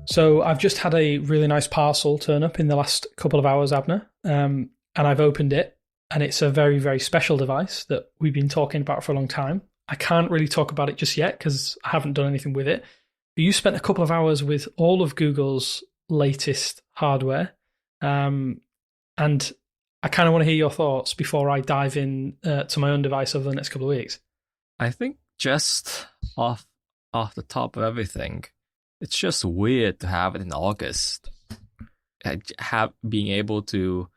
So I've just had a really nice parcel turn up in the last couple of hours, Abner, and I've opened it, and it's a very, very special device that we've been talking about for a long time. I can't really talk about it just yet because I haven't done anything with it. But you spent a couple of hours with all of Google's latest hardware, and I kind of want to hear your thoughts before I dive in to my own device over the next couple of weeks. I think just off the top of everything, it's just weird to have it in August. Being able to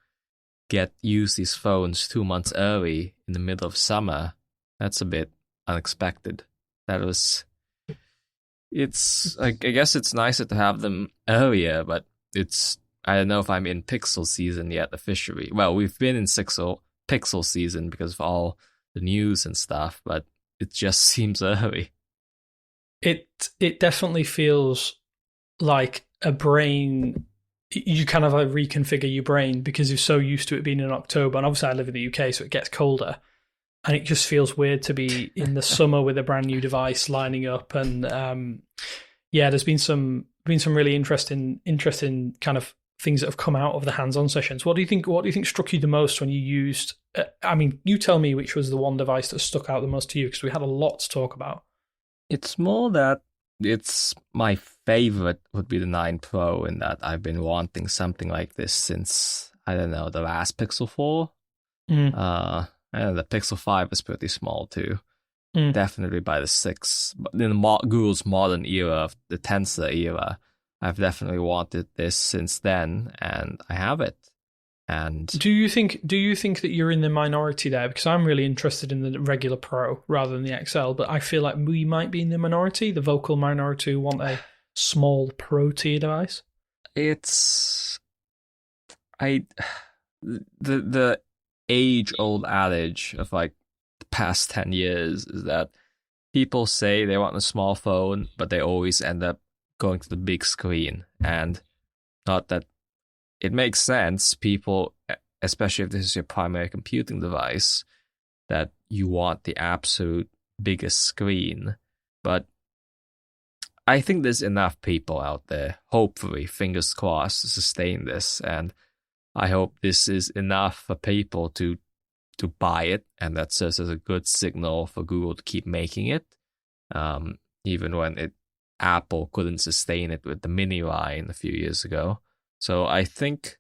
use these phones 2 months early in the middle of summer, that's a bit unexpected. I guess it's nicer to have them earlier, but I don't know if I'm in Pixel season yet officially. Well, we've been in Pixel season because of all the news and stuff, but it just seems early. It definitely feels like a brain. You kind of like reconfigure your brain because you're so used to it being in October. And obviously I live in the UK, so it gets colder. And it just feels weird to be in the summer with a brand new device lining up. And there's been some really interesting kind of things that have come out of the hands-on sessions. What do you think struck you the most when you used? You tell me which was the one device that stuck out the most to you, because we had a lot to talk about. It's more that it's my favorite would be the 9 Pro, in that I've been wanting something like this since, I don't know, the last Pixel 4. And the Pixel 5 is pretty small too. Definitely by the 6. But in Google's modern era, the Tensor era, I've definitely wanted this since then, and I have it. And do you think that you're in the minority there? Because I'm really interested in the regular Pro rather than the XL, but I feel like we might be in the minority, the vocal minority who want a small Pro tier device. The age-old adage of like the past 10 years is that people say they want a small phone, but they always end up going to the big screen. And not that it makes sense, people, especially if this is your primary computing device, that you want the absolute biggest screen. But I think there's enough people out there, hopefully, fingers crossed, to sustain this. And I hope this is enough for people to buy it, and that serves as a good signal for Google to keep making it, even when Apple couldn't sustain it with the mini line a few years ago. So I think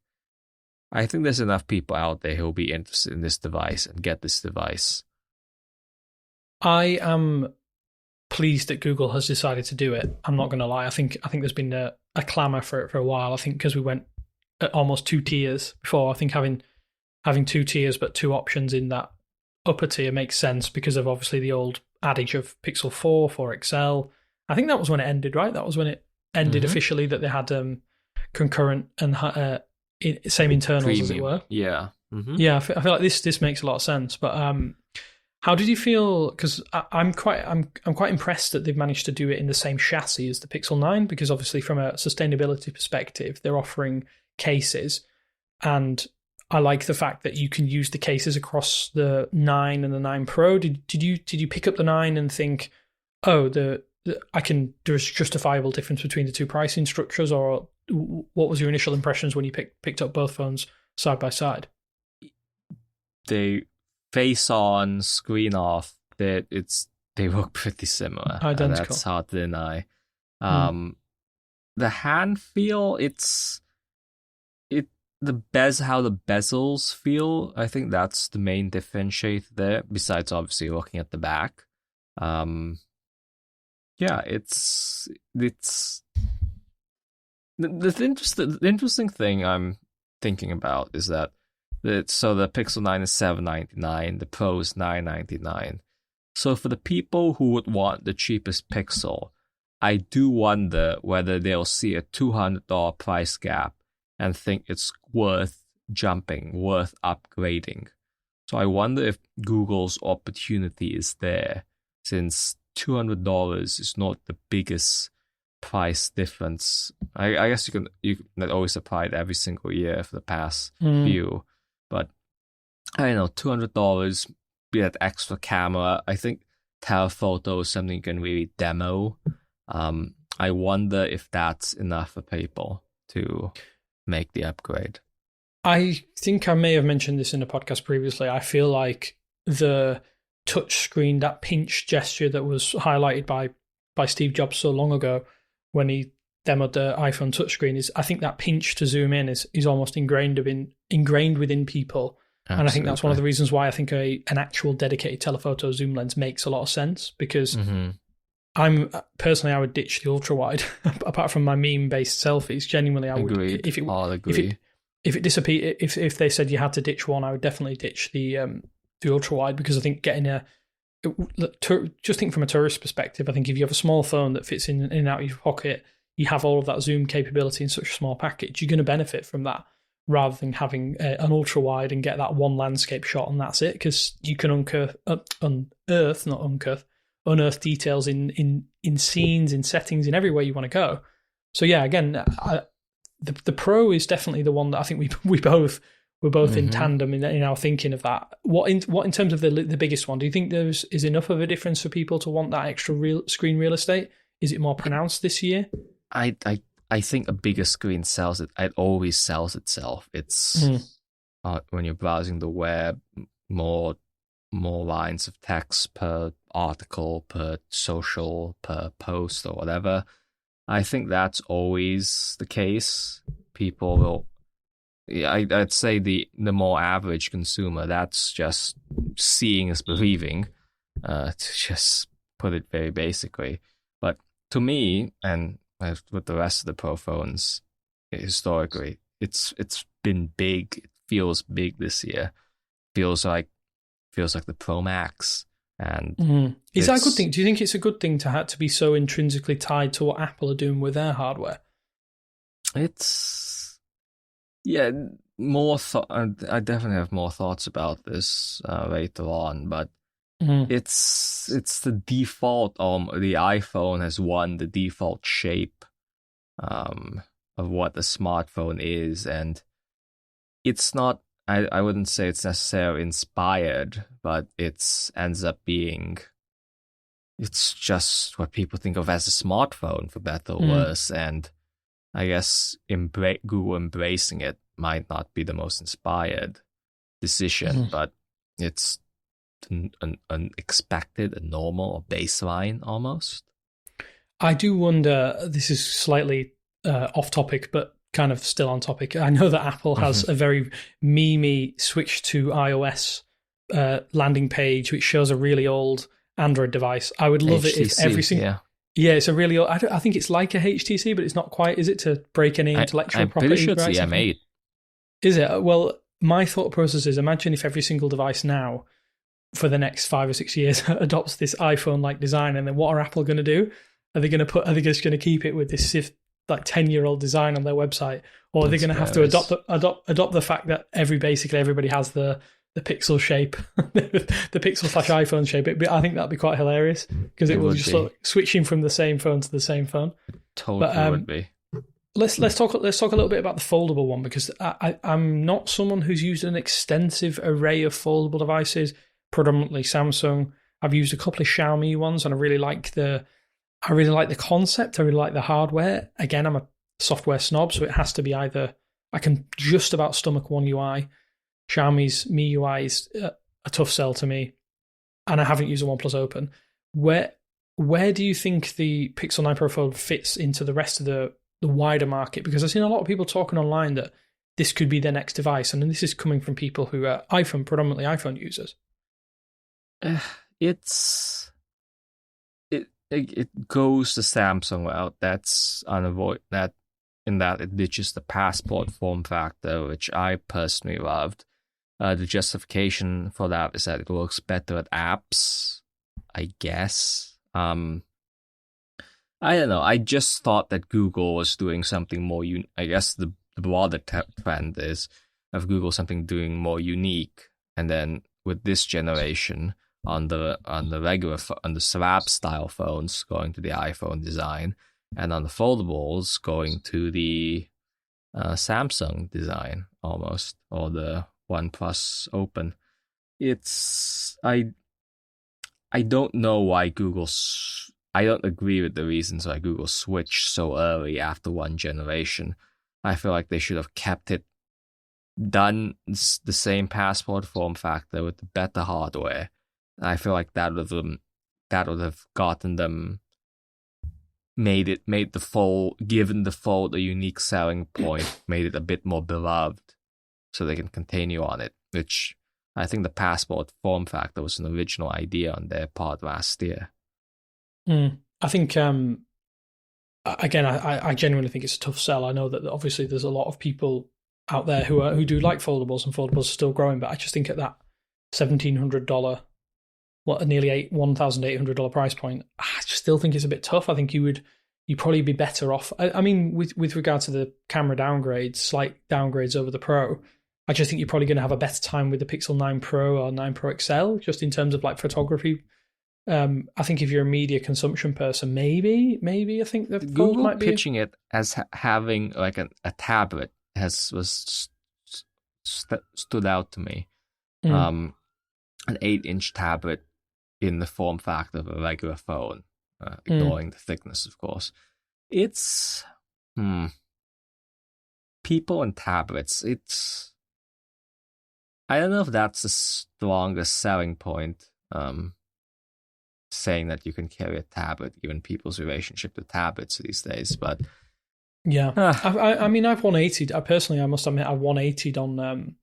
there's enough people out there who will be interested in this device and get this device. I am pleased that Google has decided to do it. I'm not going to lie. I think there's been a clamour for it for a while. I think because we went at almost 2 tiers before. I think having 2 tiers but 2 options in that upper tier makes sense because of obviously the old adage of Pixel 4 XL. I think that was when it ended, right? That was when it ended officially, that they had concurrent and same internals, premium, as it were. Yeah. Mm-hmm. Yeah, I feel like this makes a lot of sense. But how did you feel? Because I'm quite impressed that they've managed to do it in the same chassis as the Pixel 9, because obviously from a sustainability perspective, they're offering cases, and I like the fact that you can use the cases across the 9 and the 9 Pro. Did you pick up the 9 and think, oh, there's justifiable difference between the 2 pricing structures, or what was your initial impressions when you picked up both phones side by side? They face on, screen off. They look pretty similar. Identical. That's hard to deny. The hand feel, how the bezels feel, I think that's the main differentiator there, besides obviously looking at the back. It's the interesting thing I'm thinking about is that the Pixel 9 is $799, the Pro is $999. So for the people who would want the cheapest Pixel, I do wonder whether they'll see a $200 price gap and think it's worth jumping, worth upgrading. So I wonder if Google's opportunity is there, since $200 is not the biggest price difference. I guess you can always apply it every single year for the past few, but I don't know, $200, be that extra camera. I think telephoto is something you can really demo. I wonder if that's enough for people to make the upgrade. I think I may have mentioned this in a podcast previously. I feel like the touch screen, that pinch gesture that was highlighted by Steve Jobs so long ago when he demoed the iPhone touchscreen, is I think that pinch to zoom in is almost ingrained within people. Absolutely. And I think that's one of the reasons why I think an actual dedicated telephoto zoom lens makes a lot of sense, because I would ditch the ultra wide. Apart from my meme based selfies, genuinely I would. Agreed. If it disappeared, if they said you had to ditch one, I would definitely ditch the ultra wide, because I think just think from a tourist perspective, I think if you have a small phone that fits in and out of your pocket, you have all of that zoom capability in such a small package, you're going to benefit from that, rather than having an ultra wide and get that one landscape shot and that's it, because you can unearth details in scenes, in settings, in everywhere you want to go. So yeah, again, the Pro is definitely the one that I think we're both in tandem in our thinking of that. What in terms of the biggest one? Do you think is enough of a difference for people to want that extra screen real estate? Is it more pronounced this year? I think a bigger screen sells it. It always sells itself. It's when you're browsing the web, more lines of text per article, per social, per post, or whatever. I think that's always the case. People will. I'd say the more average consumer, that's just seeing is believing, to just put it very basically. But to me, and with the rest of the Pro phones, historically, it's been big. It feels big this year. Feels like the Pro Max. And is that a good thing? Do you think it's a good thing to have to be so intrinsically tied to what Apple are doing with their hardware? It's more I definitely have more thoughts about this later on, but it's the default. The iPhone has won the default shape of what a smartphone is, and it's not. I wouldn't say it's necessarily inspired, but it ends up being. It's just what people think of as a smartphone, for better or worse, and I guess Google embracing it might not be the most inspired decision, but it's an expected, a normal, a baseline almost. I do wonder, this is slightly off topic, but kind of still on topic. I know that Apple has a very memey switch to iOS landing page, which shows a really old Android device. I would love HTC, it if every single... Yeah, it's a really old... I think it's like a HTC, but it's not quite, is it, to break any intellectual property? I'm pretty sure it's the M8. Is it? Well, my thought process is, imagine if every single device now, for the next 5 or 6 years, adopts this iPhone-like design, and then what are Apple going to do? Are they just going to keep it with this 10-year-old design on their website, or are they going to have to adopt the fact that everybody has the Pixel shape, the Pixel/iPhone shape? I think that'd be quite hilarious, because it will just look switching from the same phone to the same phone. Totally would be. Let's talk a little bit about the foldable one, because I'm not someone who's used an extensive array of foldable devices, predominantly Samsung. I've used a couple of Xiaomi ones, and I really like the concept. I really like the hardware. Again, I'm a software snob, so it has to be either. I can just about stomach One UI. Xiaomi's MIUI is a tough sell to me, and I haven't used a OnePlus Open. Where do you think the Pixel 9 Pro Fold fits into the rest of the wider market? Because I've seen a lot of people talking online that this could be their next device, and this is coming from people who are predominantly iPhone users. It goes the Samsung route. That's unavoidable. That it ditches the passport form factor, which I personally loved. The justification for that is that it works better at apps, I guess. I don't know. I just thought that Google was doing something more. I guess the broader trend is of Google doing more unique, and then with this generation on the slab style phones going to the iPhone design, and on the foldables going to the Samsung design almost, or the OnePlus Open. I don't know why I don't agree with the reasons why Google switched so early after one generation. I feel like they should have kept it, done the same Passport form factor with the better hardware. I feel like that would have gotten them, given the Fold a unique selling point, made it a bit more beloved, so they can continue on it. Which I think the Passport form factor was an original idea on their part last year. I think again, I genuinely think it's a tough sell. I know that obviously there's a lot of people out there who do like foldables, and foldables are still growing, but I just think at that $1,700, nearly $1,800 price point, I just still think it's a bit tough. I think you'd probably be better off. I mean, with regard to the camera downgrades, slight downgrades over the Pro, I just think you're probably going to have a better time with the Pixel 9 Pro or 9 Pro XL, just in terms of like photography. I think if you're a media consumption person, maybe I think that Google might be pitching it as having like a tablet stood out to me. An 8-inch tablet in the form factor of a regular phone, ignoring the thickness, of course. It's people and tablets. I don't know if that's the strongest selling point. Saying that you can carry a tablet, given people's relationship to tablets these days, but yeah. I mean, I've 180'd. I must admit, I've 180'd on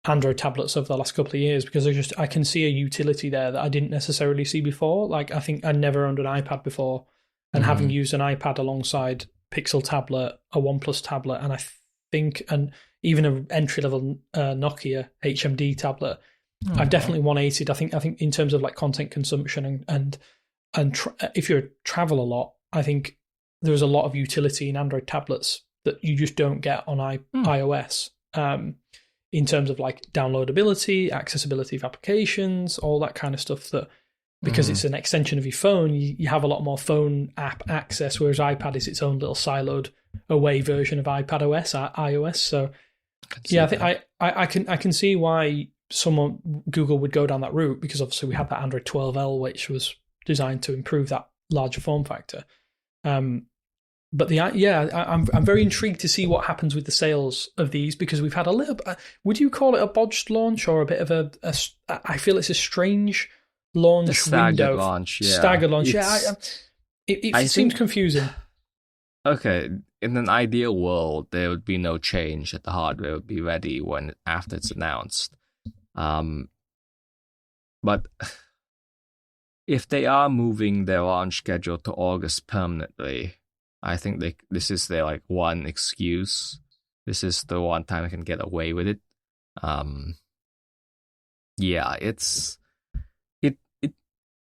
Android tablets over the last couple of years, because I can see a utility there that I didn't necessarily see before. Like, I think I never owned an iPad before, and having used an iPad alongside Pixel tablet, a OnePlus tablet, and I think even an entry-level Nokia HMD tablet, I've definitely 180'd. I think in terms of like content consumption and if you travel a lot, I think there's a lot of utility in Android tablets that you just don't get on iOS. In terms of like downloadability, accessibility of applications, all that kind of stuff, that because it's an extension of your phone, you have a lot more phone app access, whereas iPad is its own little siloed away version of iOS. So yeah, I think I can see why Google would go down that route, because obviously we had that Android 12L, which was designed to improve that larger form factor. But I'm very intrigued to see what happens with the sales of these, because we've had a little. Would you call it a bodged launch, or a bit of a I feel it's a strange launch staggered window. Staggered launch. Yeah, it seems confusing. Okay, in an ideal world, there would be no change, that the hardware would be ready after it's announced. But if they are moving their launch schedule to August permanently, I think this is their like one excuse. This is the one time they can get away with it.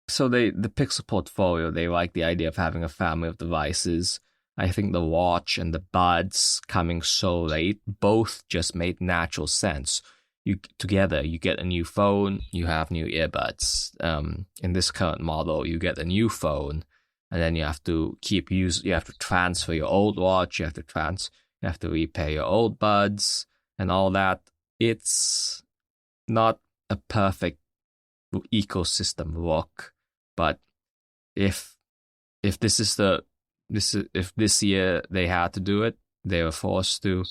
So the Pixel portfolio, they like the idea of having a family of devices. I think the watch and the buds coming so late both just made natural sense. You get a new phone, you have new earbuds. In this current model, you get a new phone, and then you have to you have to transfer your old watch, you have to repair your old buds and all that. It's not a perfect ecosystem look, but if this year they had to do it, they were forced to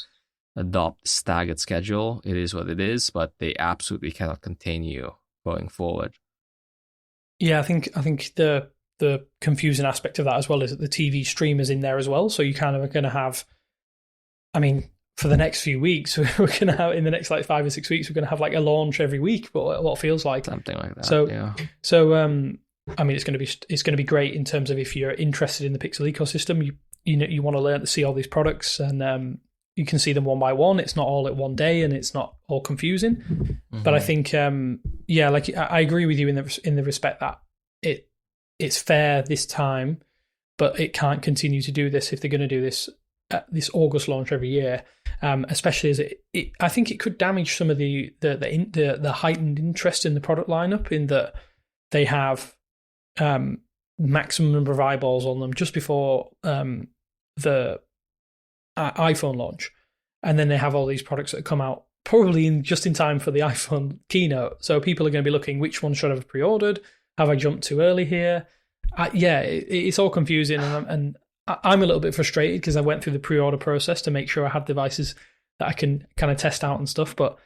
adopt staggered schedule. It is what it is, but they absolutely cannot continue going forward. Yeah, I think the confusing aspect of that as well is that the TV stream is in there as well. So you kind of are going to have, I mean, for the next few weeks, we're going to have, in the next like 5 or 6 weeks, we're going to have like a launch every week, but what feels like something like that. So I mean, it's going to be great in terms of if you're interested in the Pixel ecosystem, you want to learn to see all these products, and you can see them one by one. It's not all at one day, and it's not all confusing. Mm-hmm. But I think, like I agree with you in the respect that it's fair this time, but it can't continue to do this if they're going to do this August launch every year. Especially as I think it could damage some of the heightened interest in the product lineup, in that they have maximum number of eyeballs on them just before the iPhone launch, and then they have all these products that come out probably just in time for the iPhone keynote. So people are going to be looking, which one should I have pre-ordered? Have I jumped too early here? It's all confusing, and I'm a little bit frustrated because I went through the pre-order process to make sure I had devices that I can kind of test out and stuff, but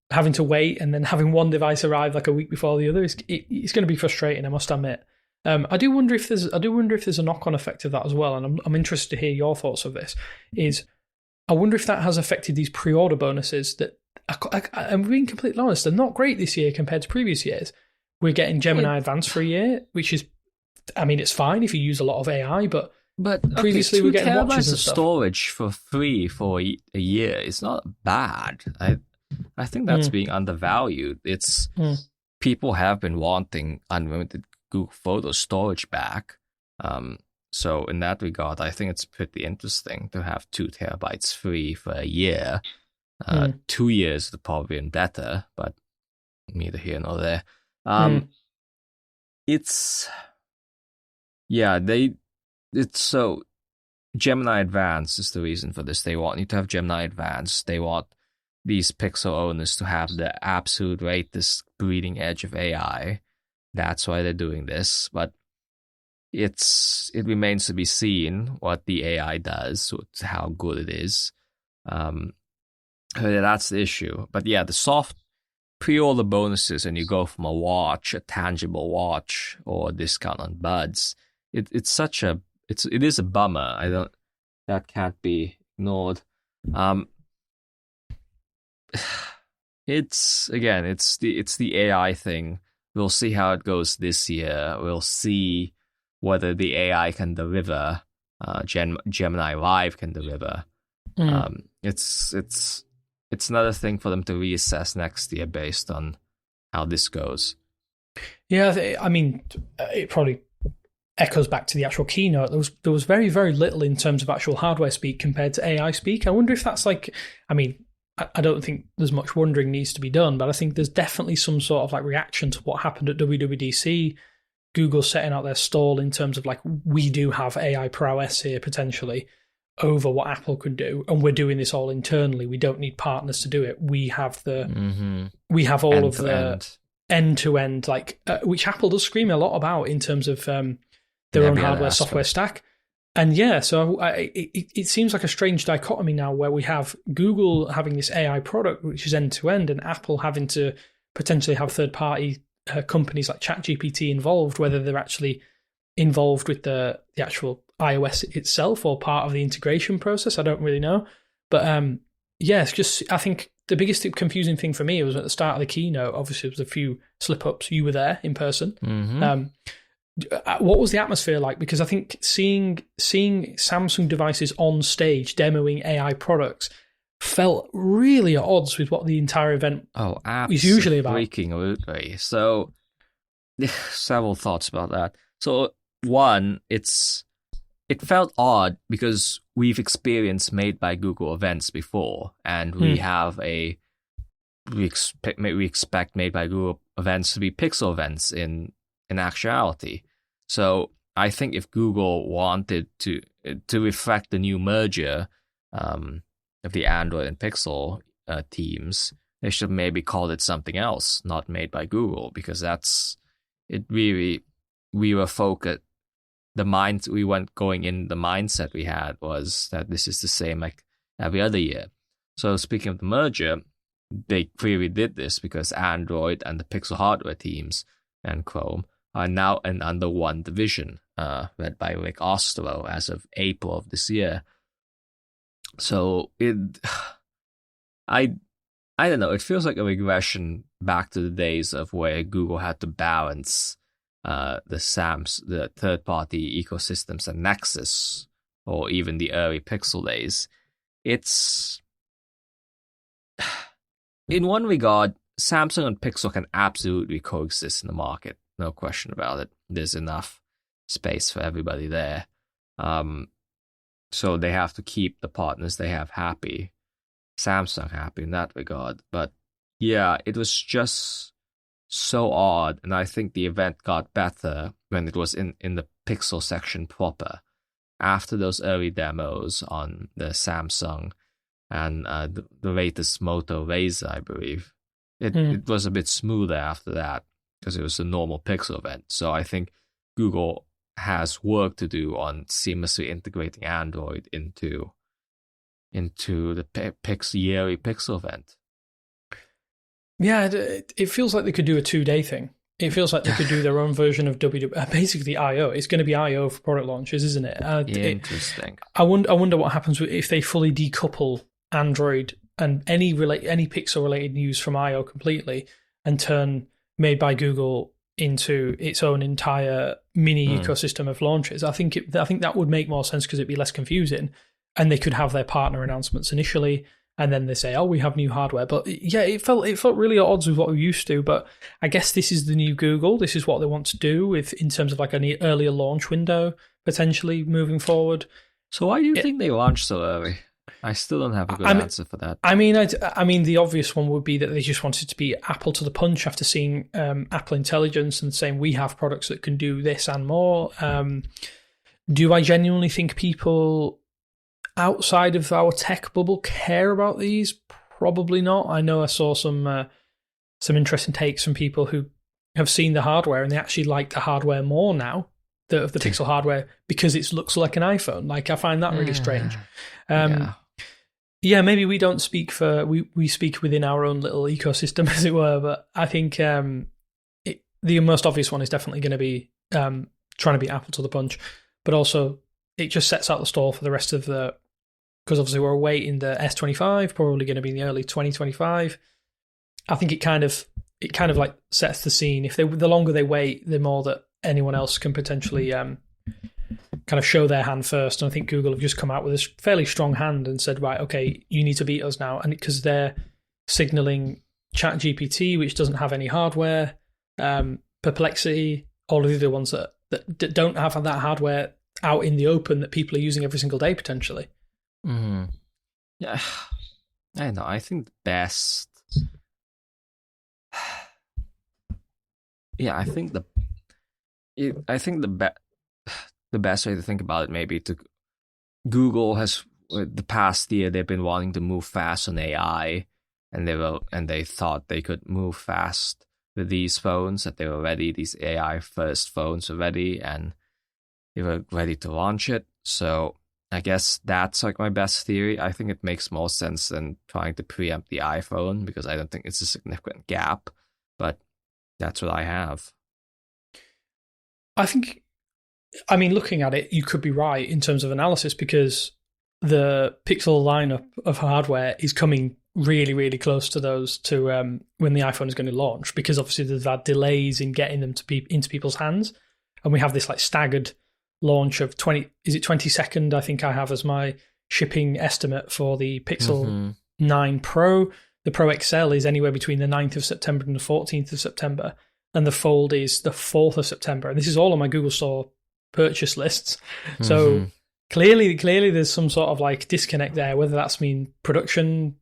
having to wait and then having one device arrive like a week before the other it's going to be frustrating, I must admit. I do wonder if there's a knock-on effect of that as well, and I'm interested to hear your thoughts of this. I wonder if that has affected these pre-order bonuses that I'm being completely honest, they're not great this year compared to previous years. We're getting Gemini Advanced for a year, which is, I mean, it's fine if you use a lot of AI, but previously we're getting watches and stuff. Storage for free for a year is not bad. I think that's being undervalued. It's people have been wanting unlimited Google Photo storage back. So in that regard, I think it's pretty interesting to have 2 terabytes free for a year. 2 years would probably been better, but neither here nor there. So Gemini Advanced is the reason for this. They want you to have Gemini Advanced. They want these Pixel owners to have the absolute latest bleeding edge of AI. That's why they're doing this. But it remains to be seen what the AI does, how good it is. That's the issue. But yeah, the soft pre-order bonuses, and you go from a tangible watch, or a discount on buds. It is a bummer. That can't be ignored. It's the AI thing. We'll see how it goes this year. We'll see whether the AI can deliver. Gemini Live can deliver. It's another thing for them to reassess next year based on how this goes. Yeah, I mean, it probably echoes back to the actual keynote. There was very, very little in terms of actual hardware speak compared to AI speak. I wonder if that's I don't think there's much wondering needs to be done, but I think there's definitely some sort of reaction to what happened at WWDC. Google setting out their stall in terms of we do have AI prowess here potentially over what Apple could do, and we're doing this all internally. We don't need partners to do it. We have we have all of the end-to-end, which Apple does scream a lot about in terms of their own hardware software stack. And so it seems like a strange dichotomy now where we have Google having this AI product which is end-to-end, and Apple having to potentially have third-party companies like ChatGPT involved, whether they're actually involved with the actual iOS itself or part of the integration process. I don't really know. But it's just, I think the biggest confusing thing for me was at the start of the keynote. Obviously, there was a few slip-ups. You were there in person. What was the atmosphere like? Because I think seeing Samsung devices on stage demoing AI products felt really at odds with what the entire event is usually about. Absolutely. So, several thoughts about that. So, one, it felt odd because we've experienced Made by Google events before, and we have we expect Made by Google events to be Pixel events in actuality. So I think if Google wanted to reflect the new merger of the Android and Pixel teams, they should maybe call it something else, not Made by Google, because we were focused. The mindset we had was that this is the same like every other year. So speaking of the merger, they clearly did this because Android and the Pixel hardware teams and Chrome are now under one division, led by Rick Ostro as of April of this year. So I don't know, it feels like a regression back to the days of where Google had to balance the third-party ecosystems and Nexus, or even the early Pixel days. It's, in one regard, Samsung and Pixel can absolutely coexist in the market. No question about it. There's enough space for everybody there. So they have to keep the partners they have happy. Samsung happy in that regard. But yeah, it was just so odd. And I think the event got better when it was in the Pixel section proper. After those early demos on the Samsung and the latest Moto Razr, I believe, it was a bit smoother after that. because it was a normal Pixel event. So I think Google has work to do on seamlessly integrating Android into the yearly Pixel event. Yeah, it feels like they could do a 2-day thing. It feels like they could do their own version of basically I/O. It's going to be I/O for product launches, isn't it? Interesting. I wonder what happens if they fully decouple Android and any Pixel related news from I/O completely and turn Made by Google into its own entire mini ecosystem of launches. I think that would make more sense because it'd be less confusing, and they could have their partner announcements initially. And then they say, "Oh, we have new hardware." But yeah, it felt really at odds with what we're used to. But I guess this is the new Google. This is what they want to do in terms of like an earlier launch window potentially moving forward. So why do you think they launched so early? I still don't have a good answer for that. I mean, the obvious one would be that they just wanted to be Apple to the punch after seeing Apple Intelligence and saying we have products that can do this and more. Do I genuinely think people outside of our tech bubble care about these? Probably not. I know I saw some interesting takes from people who have seen the hardware and they actually like the hardware more now, the Pixel hardware, because it looks like an iPhone. Like, I find that really strange. Yeah, maybe we don't speak for we speak within our own little ecosystem, as it were. But I think the most obvious one is definitely going to be trying to beat Apple to the punch, but also it just sets out the stall for the rest of the. Because obviously we're awaiting the S25, probably going to be in the early 2025. I think it kind of like sets the scene. If the longer they wait, the more that anyone else can potentially kind of show their hand first. And I think Google have just come out with this fairly strong hand and said, right, okay, you need to beat us now. And because they're signaling ChatGPT, which doesn't have any hardware, Perplexity, all of the other ones that don't have that hardware out in the open that people are using every single day potentially. Mm-hmm. Yeah, I don't know. I think the best. Yeah, I think the best way to think about it maybe to Google has the past year they've been wanting to move fast on AI, and they thought they could move fast with these phones, that they were ready. These AI first phones are ready, and they were ready to launch it. So I guess that's like my best theory. I think it makes more sense than trying to preempt the iPhone because I don't think it's a significant gap, but that's what I have. I mean, looking at it, you could be right in terms of analysis because the Pixel lineup of hardware is coming really, really close to those to when the iPhone is going to launch, because obviously there's that delays in getting them into people's hands, and we have this like staggered launch of 22nd, I think I have as my shipping estimate for the Pixel 9 Pro. The Pro XL is anywhere between the 9th of September and the 14th of September, and the Fold is the 4th of September. And this is all on my Google Store purchase lists. So clearly there's some sort of like disconnect there, whether that's mean production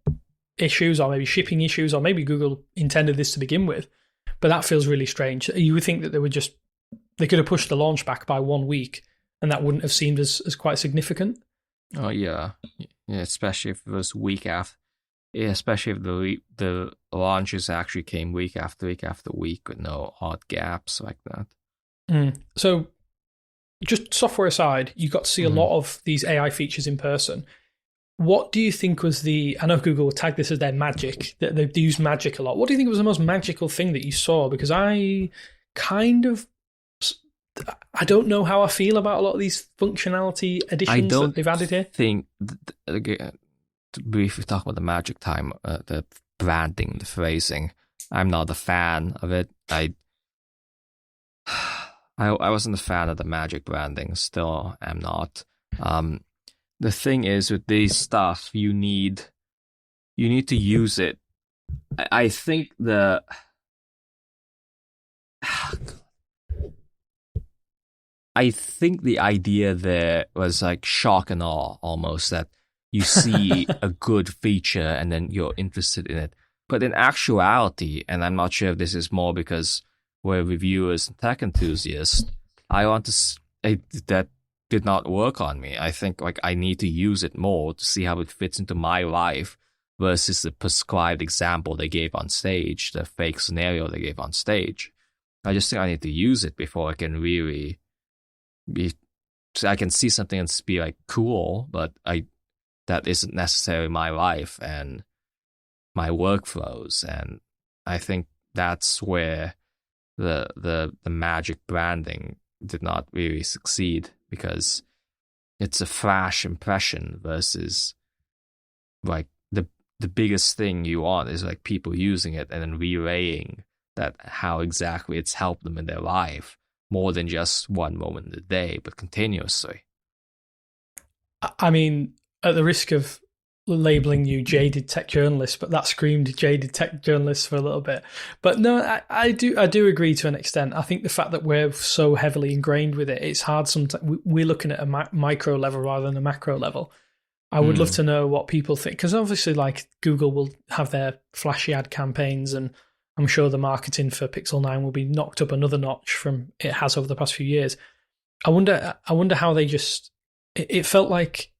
issues or maybe shipping issues, or maybe Google intended this to begin with. But that feels really strange. You would think that they could have pushed the launch back by 1 week, and that wouldn't have seemed as quite significant. Oh yeah, especially if it was week after. Yeah, especially if the launches actually came week after week with no odd gaps like that. So, just software aside, you got to see a lot of these AI features in person. What do you think was I know Google will tag this as their magic, that they use magic a lot. What do you think was the most magical thing that you saw? Because I don't know how I feel about a lot of these functionality additions that they've added here. To briefly talk about the magic time, the branding, the phrasing, I'm not a fan of it. I wasn't a fan of the magic branding, still am not. The thing is, with this stuff, you need to use it. I think the idea there was like shock and awe almost, that you see a good feature and then you're interested in it. But in actuality, and I'm not sure if this is more because we're reviewers and tech enthusiasts, that did not work on me. I think like I need to use it more to see how it fits into my life versus the prescribed example they gave on stage, the fake scenario they gave on stage. I just think I need to use it before I can really be. I can see something and be like cool, but that isn't necessarily my life and my workflows, and I think that's where the magic branding did not really succeed, because it's a flash impression versus like the biggest thing you want is like people using it and then relaying that how exactly it's helped them in their life, more than just one moment in the day, but continuously. I mean, at the risk of labeling you jaded tech journalist, but that screamed jaded tech journalist for a little bit. But no, I do agree to an extent. I think the fact that we're so heavily ingrained with it, it's hard sometimes. We're looking at a micro level rather than a macro level. I would love to know what people think, because obviously, like, Google will have their flashy ad campaigns, and I'm sure the marketing for Pixel 9 will be knocked up another notch from it has over the past few years. I wonder how they just. It felt like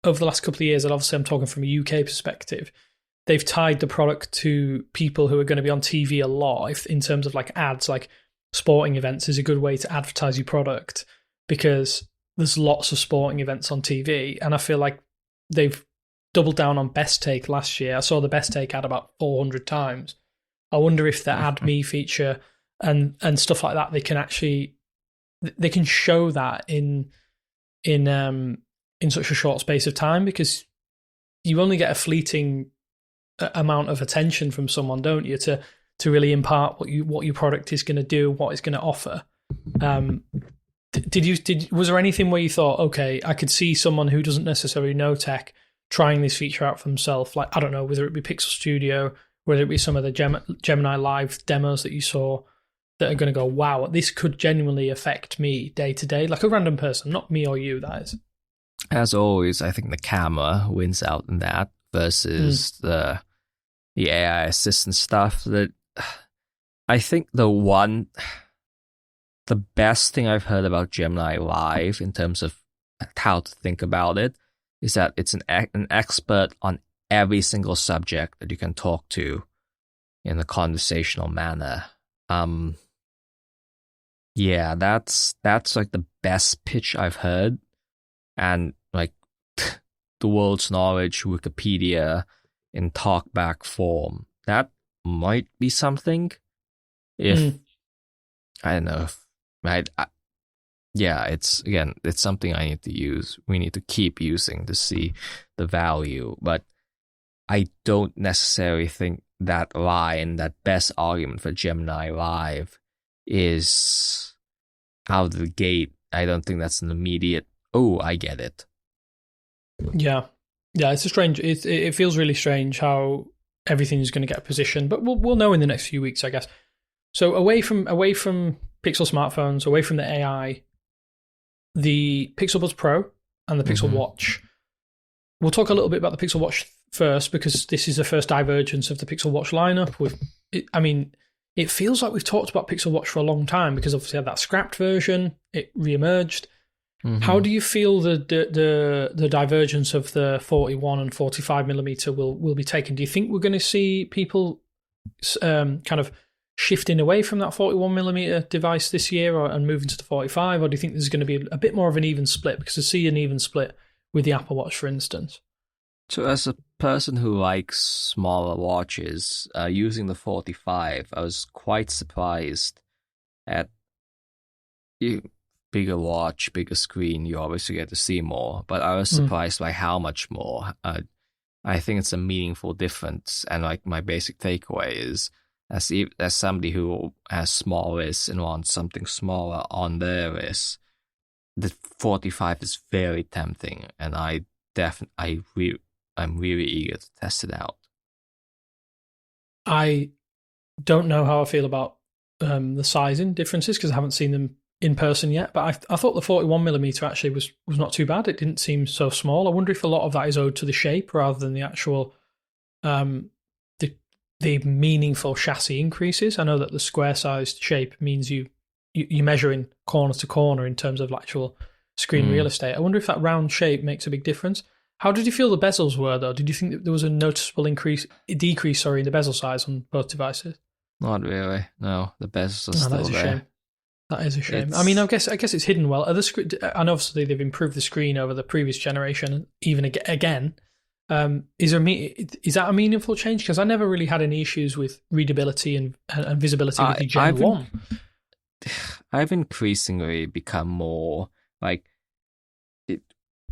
over the last couple of years, and obviously I'm talking from a UK perspective, they've tied the product to people who are going to be on TV a lot in terms of like ads, like sporting events is a good way to advertise your product because there's lots of sporting events on TV. And I feel like they've doubled down on Best Take last year. I saw the Best Take ad about 400 times. I wonder if the Add Me feature and stuff like that, they can show that in such a short space of time, because you only get a fleeting amount of attention from someone, don't you, to really impart what your product is going to do, what it's going to offer. Was there anything where you thought, okay, I could see someone who doesn't necessarily know tech trying this feature out for themselves? Like, I don't know, whether it be Pixel Studio, whether it be some of the Gemini Live demos that you saw that are going to go, wow, this could genuinely affect me day to day, like a random person, not me or you, that is. As always, I think the camera wins out in that versus the AI assistant stuff. That I think the best thing I've heard about Gemini Live in terms of how to think about it is that it's an expert on every single subject that you can talk to in a conversational manner. Yeah, that's like the best pitch I've heard, and like the world's knowledge, Wikipedia in talkback form. That might be something. If I don't know, it's something I need to use. We need to keep using to see the value, but I don't necessarily think that best argument for Gemini Live is out of the gate. I don't think that's an immediate, oh, I get it. Yeah, it's a strange. It feels really strange how everything's going to get positioned, but we'll know in the next few weeks, I guess. So away from Pixel smartphones, away from the AI, the Pixel Buds Pro and the Pixel Watch. We'll talk a little bit about the Pixel Watch first, because this is the first divergence of the Pixel Watch lineup. It feels like we've talked about Pixel Watch for a long time, because obviously had that scrapped version, it re-emerged. How do you feel the divergence of the 41 and 45 millimeter will be taken? Do you think we're going to see people kind of shifting away from that 41 millimeter device this year and moving to the 45, or do you think there's going to be a bit more of an even split? Because I see an even split with the Apple Watch, for instance. So as a person who likes smaller watches, using the 45, I was quite surprised at bigger watch, bigger screen, you obviously get to see more, but I was surprised by how much more. I think it's a meaningful difference, and like my basic takeaway is, as somebody who has small wrists and wants something smaller on their wrist, the 45 is very tempting, and I'm really eager to test it out. I don't know how I feel about the sizing differences, because I haven't seen them in person yet, but I thought the 41 millimeter actually was not too bad. It didn't seem so small. I wonder if a lot of that is owed to the shape rather than the actual the meaningful chassis increases. I know that the square-sized shape means you're measuring corner to corner in terms of actual screen real estate. I wonder if that round shape makes a big difference. How did you feel the bezels were, though? Did you think that there was a noticeable decrease in the bezel size on both devices? Not really. No, the bezels are Oh, still that is a there. shame. That is a shame. I mean, I guess it's hidden well. And obviously they've improved the screen over the previous generation, even again. Is that a meaningful change? Because I never really had any issues with readability and visibility with the Gen 1. I've increasingly become more like it.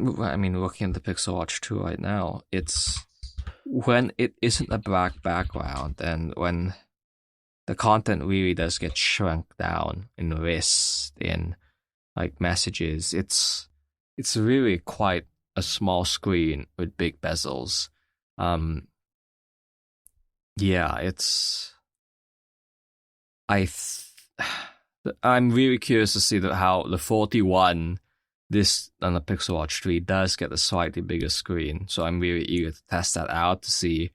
I mean, looking at the Pixel Watch 2 right now, it's when it isn't a black background and when the content really does get shrunk down in lists, in like messages. It's really quite a small screen with big bezels. Yeah, I'm really curious to see how the 41 this on the Pixel Watch 3 does get a slightly bigger screen. So I'm really eager to test that out to see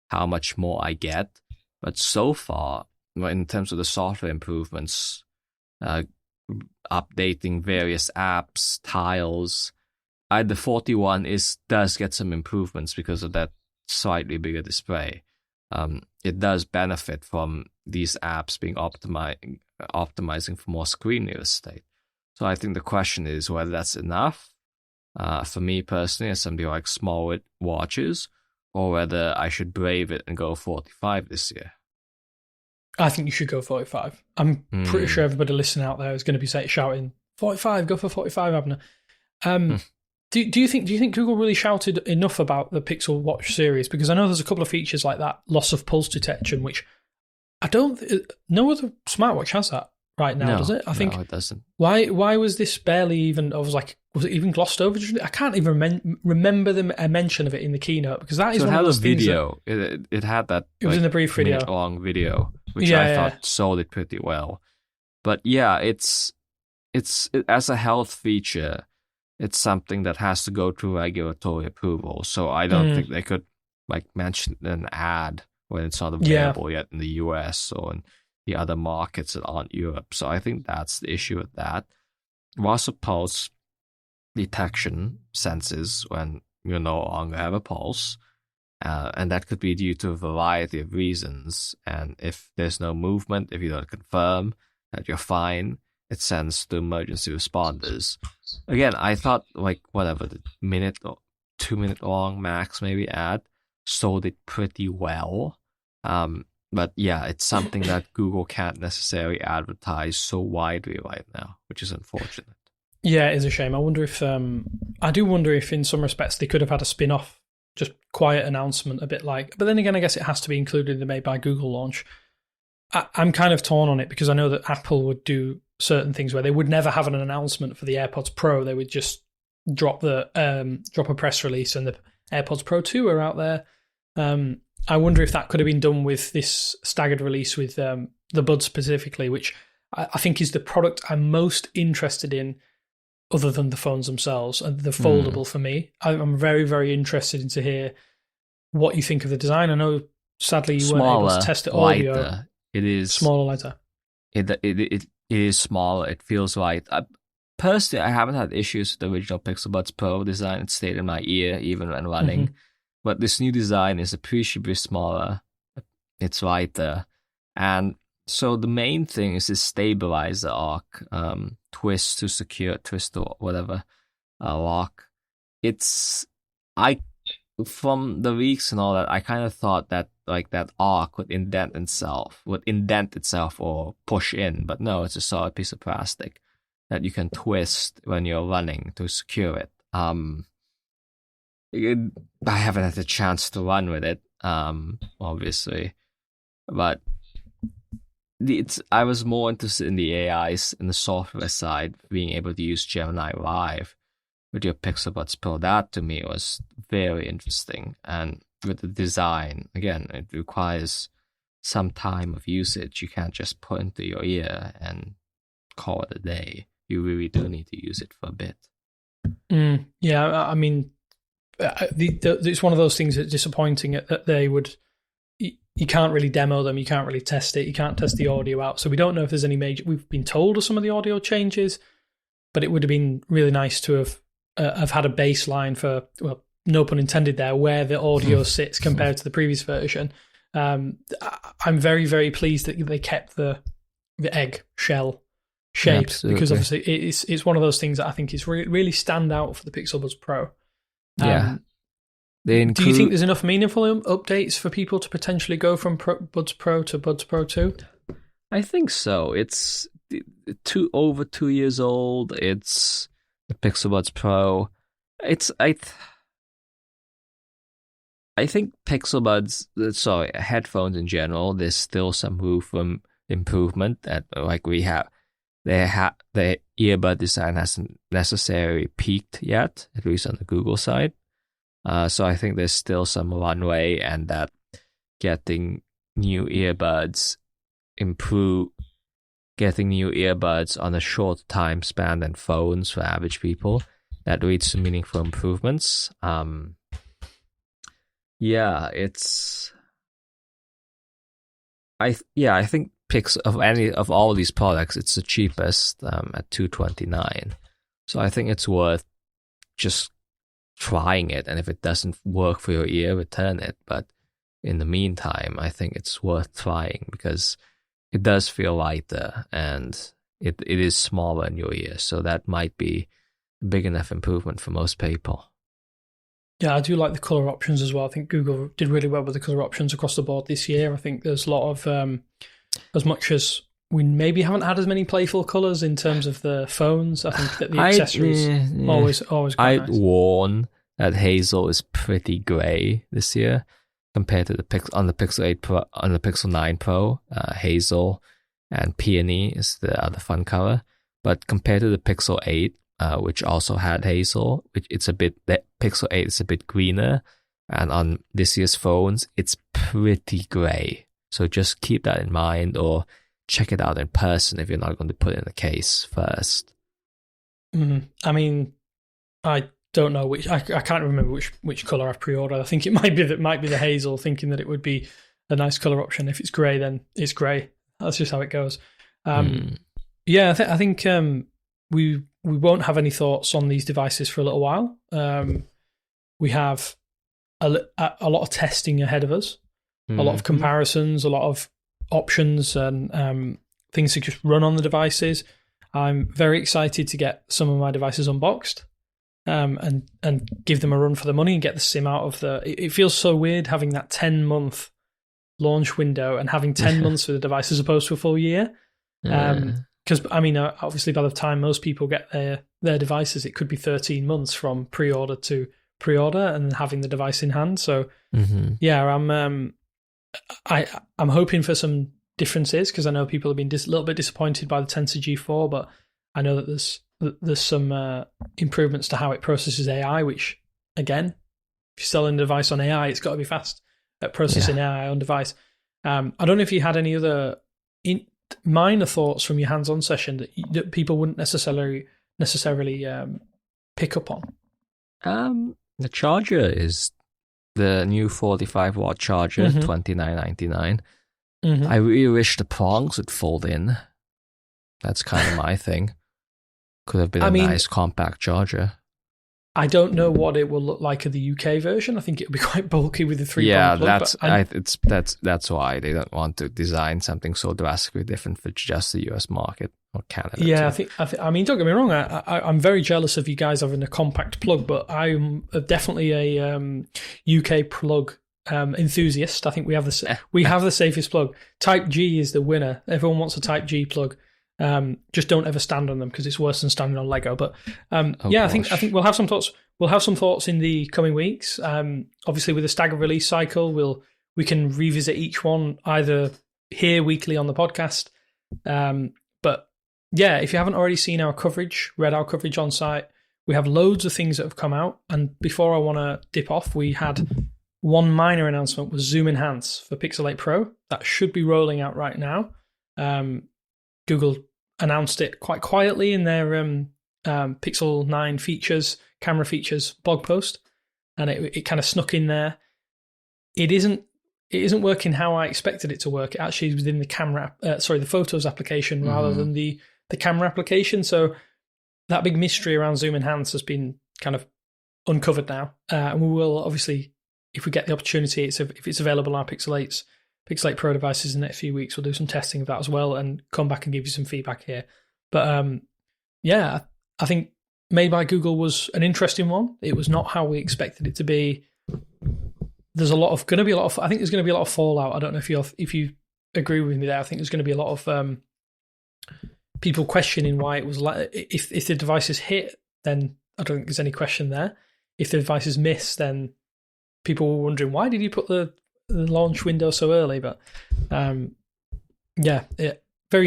how much more I get. But so far, in terms of the software improvements, updating various apps, tiles, the 41 does get some improvements because of that slightly bigger display. It does benefit from these apps being optimizing for more screen real estate. So I think the question is whether that's enough for me personally, as somebody who likes small watches, or whether I should brave it and go 45 this year. I think you should go 45. I'm pretty sure everybody listening out there is going to be shouting 45. Go for 45, Abner. Do you think Google really shouted enough about the Pixel Watch series? Because I know there's a couple of features like that loss of pulse detection, which no other smartwatch has that right now, does it? I think no, it doesn't. Why was this barely even? Was it even glossed over? I can't even remember a mention of it in the keynote, because that is one of those things. It had that. It was in the brief video, minute-long video, which I thought sold it pretty well. But yeah, it's as a health feature, it's something that has to go through regulatory approval. So I don't think they could mention an ad when it's not available yet in the US or in the other markets that aren't Europe. So I think that's the issue with that. Loss of pulse detection senses when you no longer have a pulse, and that could be due to a variety of reasons. And if there's no movement, if you don't confirm that you're fine, it sends to emergency responders. Again, I thought the minute or 2 minute long max maybe ad sold it pretty well. But yeah, it's something that Google can't necessarily advertise so widely right now, which is unfortunate. Yeah, it is a shame. I do wonder if in some respects they could have had a spin-off, just quiet announcement, a bit like, but then again, I guess it has to be included in the Made by Google launch. I'm kind of torn on it, because I know that Apple would do certain things where they would never have an announcement for the AirPods Pro. They would just drop a press release, and the AirPods Pro 2 are out there. I wonder if that could have been done with this staggered release with the Buds specifically, which I think is the product I'm most interested in other than the phones themselves, and the Foldable for me. I'm very, very interested to hear what you think of the design. I know, sadly, you weren't able to test it audio. Lighter. It is smaller, lighter. It is smaller. It feels light. Personally, I haven't had issues with the original Pixel Buds Pro design. It stayed in my ear even when running. Mm-hmm. But this new design is appreciably smaller. It's lighter. And so the main thing is this stabilizer arc, twist to secure, twist to whatever, lock. From the leaks and all that, I kind of thought that that arc would indent itself or push in. But no, it's a solid piece of plastic that you can twist when you're running to secure it. I haven't had a chance to run with it, obviously, but I was more interested in the AIs and the software side, being able to use Gemini Live with your Pixel Buds Pro. That to me was very interesting, and with the design, again, it requires some time of usage. You can't just put into your ear and call it a day. You really do need to use it for a bit. Yeah, I mean, it's one of those things that's disappointing that they would. You can't really demo them. You can't really test it. You can't test the audio out. So we don't know if there's any major. We've been told of some of the audio changes, but it would have been really nice to have had a baseline for, well, no pun intended there, where the audio sits compared to the previous version. I'm very, very pleased that they kept the egg shell shape, Absolutely. because obviously it's one of those things that I think is really stand out for the Pixel Buds Pro. Yeah. Do you think there's enough meaningful updates for people to potentially go from Buds Pro to Buds Pro 2? I think so. It's over 2 years old. It's the Pixel Buds Pro. I think Pixel Buds, headphones in general, there's still some room for improvement. That like we have, the earbud design hasn't necessarily peaked yet, at least on the Google side. So I think there's still some runway, and that getting new earbuds on a short time span than phones for average people, that leads to meaningful improvements. I think of all these products, it's the cheapest at $229. So I think it's worth just trying it, and if it doesn't work for your ear, return it. But in the meantime, I think it's worth trying because it does feel lighter and it is smaller in your ear, so that might be a big enough improvement for most people. Yeah, I do like the color options as well. I think Google did really well with the color options across the board this year. I think there's a lot of, as much as we maybe haven't had as many playful colors in terms of the phones, I think that the accessories always quite I'd nice. warn that hazel is pretty grey this year compared to on the Pixel 8 Pro, on the Pixel 9 Pro. Hazel and peony is the other fun color, but compared to the Pixel 8, which also had hazel, the Pixel 8 is a bit greener, and on this year's phones, it's pretty grey. So just keep that in mind, or check it out in person if you're not going to put it in a case first. Mm-hmm. I mean, I don't know which. I can't remember which color I've pre-ordered. I think it might be the hazel, thinking that it would be a nice color option. If it's grey, then it's grey. That's just how it goes. Yeah, I think we won't have any thoughts on these devices for a little while. We have a lot of testing ahead of us, a lot of comparisons, a lot of options, and things to just run on the devices. I'm very excited to get some of my devices unboxed and give them a run for the money and get the SIM out of the... It feels so weird having that 10-month launch window and having 10 months for the device as opposed to a full year. Because, I mean, obviously by the time most people get their devices, it could be 13 months from pre-order to pre-order and having the device in hand. So, yeah, I'm hoping for some differences, because I know people have been a little bit disappointed by the Tensor G4, but I know that there's some improvements to how it processes AI, which, again, if you're selling a device on AI, it's got to be fast at processing AI on device. I don't know if you had any other minor thoughts from your hands-on session that people wouldn't necessarily pick up on. The charger is the new 45-watt charger, $29.99. I really wish the prongs would fold in. That's kind of my thing. Could have been nice compact charger. I don't know what it will look like in the UK version. I think it will be quite bulky with the 3-prong plug. That's why they don't want to design something so drastically different for just the US market or Canada. Yeah, I mean, don't get me wrong. I'm very jealous of you guys having a compact plug, but I'm definitely a UK plug enthusiast. I think we have the safest plug. Type G is the winner. Everyone wants a Type G plug. Just don't ever stand on them, because it's worse than standing on Lego. But I think we'll have some thoughts. We'll have some thoughts in the coming weeks. Obviously, with the staggered release cycle, we can revisit each one either here weekly on the podcast. But yeah, if you haven't already seen our coverage, read our coverage on site, we have loads of things that have come out. And before I want to dip off, we had one minor announcement: was Zoom Enhance for Pixel 8 Pro. That should be rolling out right now. Google announced it quite quietly in their Pixel 9 camera features blog post, and it kind of snuck in there. It isn't working how I expected it to work. It actually is within the Photos application rather than the camera application. So that big mystery around Zoom Enhance has been kind of uncovered now, and we will obviously, if we get the opportunity, if it's available on our Pixel 8s, Pixelate Pro devices in the next few weeks. We'll do some testing of that as well and come back and give you some feedback here. But yeah, I think Made by Google was an interesting one. It was not how we expected it to be. There's I think there's going to be a lot of fallout. I don't know if you agree with me there. I think there's going to be a lot of people questioning why it was like, if the device is hit, then I don't think there's any question there. If the device is missed, then people were wondering, why did you put the launch window so early? But very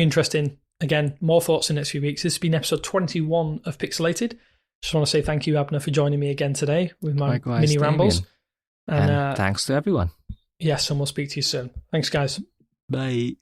interesting. Again, more thoughts in the next few weeks. This has been episode 21 of Pixelated. Just want to say thank you, Abner, for joining me again today with my mini rambles. And thanks to everyone. Yes, and we'll speak to you soon. Thanks, guys. Bye.